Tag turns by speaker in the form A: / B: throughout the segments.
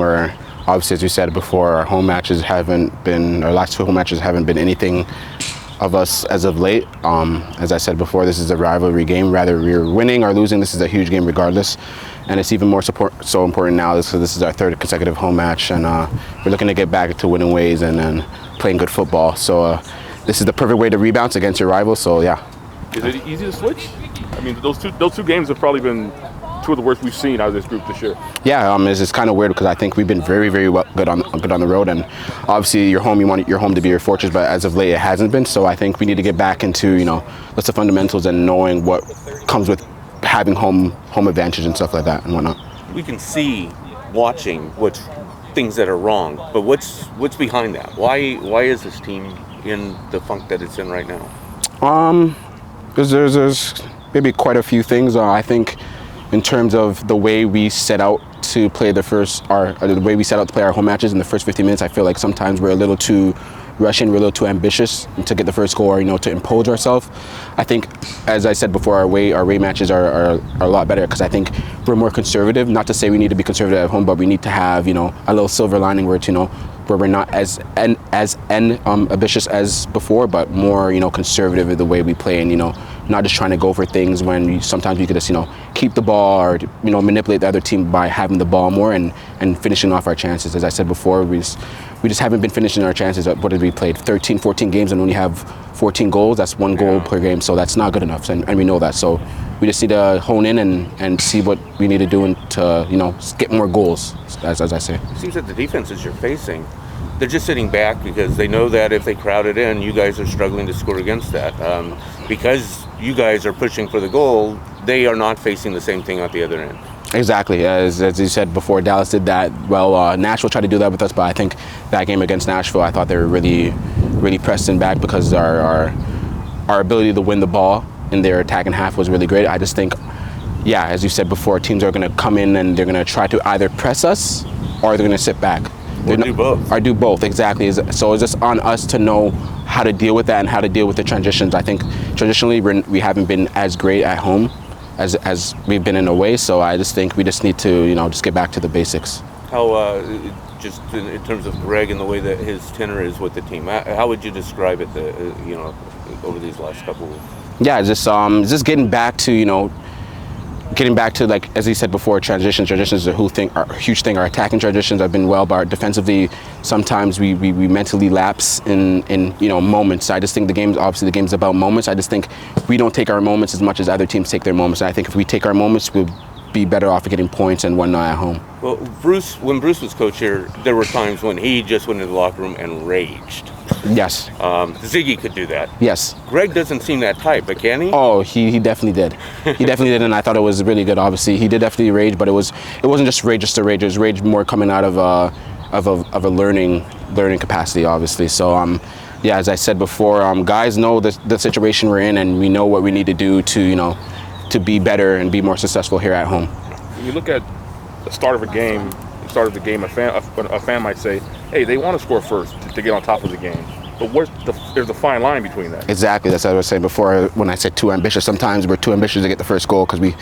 A: where obviously, as you said before, our last 2 home matches haven't been anything of us as of late. As I said before, this is a rivalry game. Rather we're winning or losing, this is a huge game regardless. And it's even more so important now because this is our 3rd consecutive home match, and we're looking to get back to winning ways and then playing good football. So this is the perfect way to rebound against your rival. So yeah.
B: Is it easy to switch? I mean, those two games have probably been 2 of the worst we've seen out of this group this year.
A: Yeah, it's kind of weird because I think we've been very, very good on the road, and obviously you want your home to be your fortress, but as of late it hasn't been. So I think we need to get back into what's the fundamentals and knowing what comes with having home advantage and stuff like that and whatnot.
C: We can see watching what's things that are wrong, but what's behind that? Why is this team in the funk that it's in right now?
A: There's maybe quite a few things. I think in terms of the way we set out to play the way we set out to play our home matches in the first 50 minutes, I feel like sometimes we're a little too rushing, we're a little too ambitious to get the first goal or to impose ourselves. I think, as I said before, our away matches are a lot better because I think we're more conservative. Not to say we need to be conservative at home, but we need to have a little silver lining where where we're not as ambitious as before, but more conservative in the way we play, and not just trying to go for things when sometimes we could just keep the ball or manipulate the other team by having the ball more and finishing off our chances. As I said before, we just haven't been finishing our chances. What did we play? 13, 14 games and only have 14 goals. That's 1 goal per game, so that's not good enough, and we know that. So we just need to hone in and see what we need to do to get more goals, as I say.
C: It seems that the defenses you're facing, they're just sitting back because they know that if they crowd it in, you guys are struggling to score against that. Because you guys are pushing for the goal, they are not facing the same thing at the other end.
A: Exactly. As you said before, Dallas did that well. Nashville tried to do that with us, but I think that game against Nashville, I thought they were really, really pressing back because our ability to win the ball in their attacking half was really great. I just think, as you said before, teams are going to come in and they're going to try to either press us or they're going to sit back.
C: Or do both.
A: Or do both, exactly. So it's just on us to know how to deal with that and how to deal with the transitions. I think traditionally we haven't been as great at home as we've been in away. So I just think we just need to just get back to the basics.
C: How just in terms of Greg and the way that his tenor is with the team, how would you describe it? Over these last couple of weeks?
A: Yeah, just getting back to like as he said before, transitions are a huge thing. Our attacking transitions have been well, but defensively sometimes we mentally lapse in moments. I just think the game's about moments. I just think we don't take our moments as much as other teams take their moments, and I think if we take our moments, we'll be better off at getting points and whatnot at home.
C: Well, when Bruce was coach here, there were times when he just went into the locker room and raged.
A: Yes.
C: Ziggy could do that.
A: Yes.
C: Greg doesn't seem that type, but can he?
A: Oh, he definitely did. He definitely did, and I thought it was really good. Obviously, he did definitely rage, but it wasn't just rage to rage. It was rage more coming out of a learning capacity, obviously. So as I said before, guys know the situation we're in, and we know what we need to do to be better and be more successful here at home.
B: When you look at the start of the game, a fan might say, hey, they want to score first to get on top of the game. But there's a fine line between that.
A: Exactly. That's what I was saying before when I said too ambitious. Sometimes we're too ambitious to get the first goal because we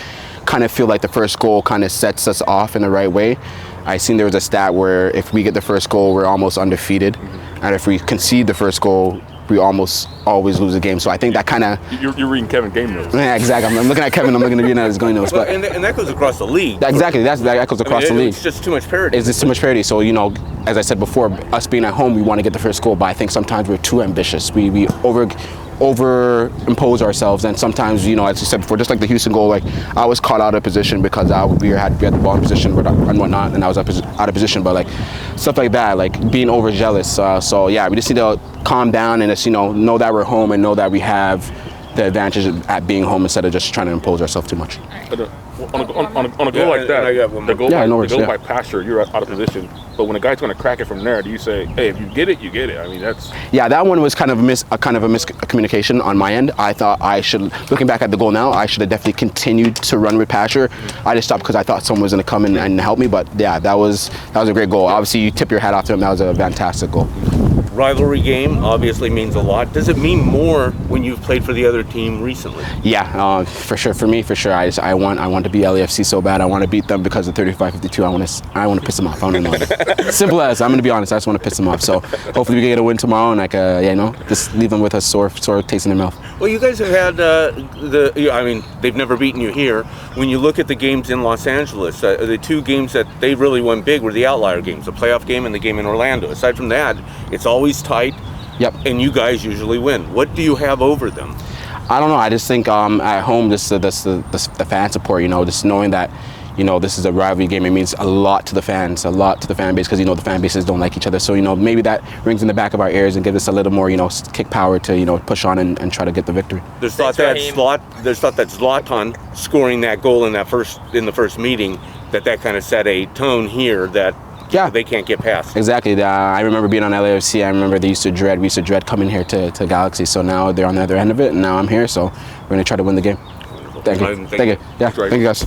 A: kind of feel like the first goal kind of sets us off in the right way. I seen there was a stat where if we get the first goal, we're almost undefeated. Mm-hmm. And if we concede the first goal, we almost always lose the game. So I think that kind of...
B: You're reading Kevin game notes.
A: Yeah, exactly. I'm looking at Kevin. I'm looking at his game notes.
C: But, and that goes across the league.
A: Exactly. That goes across the league.
C: It's just too much parity.
A: It's just too much parity. So, as I said before, us being at home, we want to get the first goal. But I think sometimes we're too ambitious. We over impose ourselves, and sometimes, as you said before, just like the Houston goal, like I was caught out of position because we had the ball in position and whatnot, and I was out of position. But like stuff like that, like being overzealous. So we just need to calm down and just know that we're home and know that we have the advantage at being home instead of just trying to impose ourselves too much.
B: On a goal like that, the goal by Pastor, you're out of position. But when a guy's going to crack it from there, do you say, hey, if you get it, you get it? I mean, that's...
A: Yeah, that one was kind of a miscommunication on my end. I thought I should, looking back at the goal now, I should have definitely continued to run with Pasher. I just stopped because I thought someone was going to come in and help me. But yeah, that was a great goal. Obviously, you tip your hat off to him. That was a fantastic goal.
C: Rivalry game obviously means a lot. Does it mean more when you've played for the other team recently?
A: Yeah, for sure. For me, for sure. I want to beat LAFC so bad. I want to beat them because of 35-52. I want to piss them off. I don't know. Simple as. I'm going to be honest. I just want to piss them off. So hopefully we get a win tomorrow, and just leave them with a sore taste in their mouth.
C: Well, you guys have had they've never beaten you here. When you look at the games in Los Angeles, the two games that they really won big were the outlier games, the playoff game and the game in Orlando. Aside from that, it's always tight.
A: Yep.
C: And you guys usually win. What do you have over them?
A: I don't know. I just think at home, the fan support. Just knowing that, this is a rivalry game. It means a lot to the fans, a lot to the fan base, because the fan bases don't like each other. So maybe that rings in the back of our ears and gives us a little more kick power to push on and try to get the victory.
C: There's thought that Zlatan scoring that goal in the first meeting that kind of set a tone here that. Yeah, they can't get past.
A: Exactly. I remember being on LAFC. I remember we used to dread coming here to Galaxy. So now they're on the other end of it, and now I'm here. So we're gonna try to win the game. Thank you. Yeah. Thank you, guys.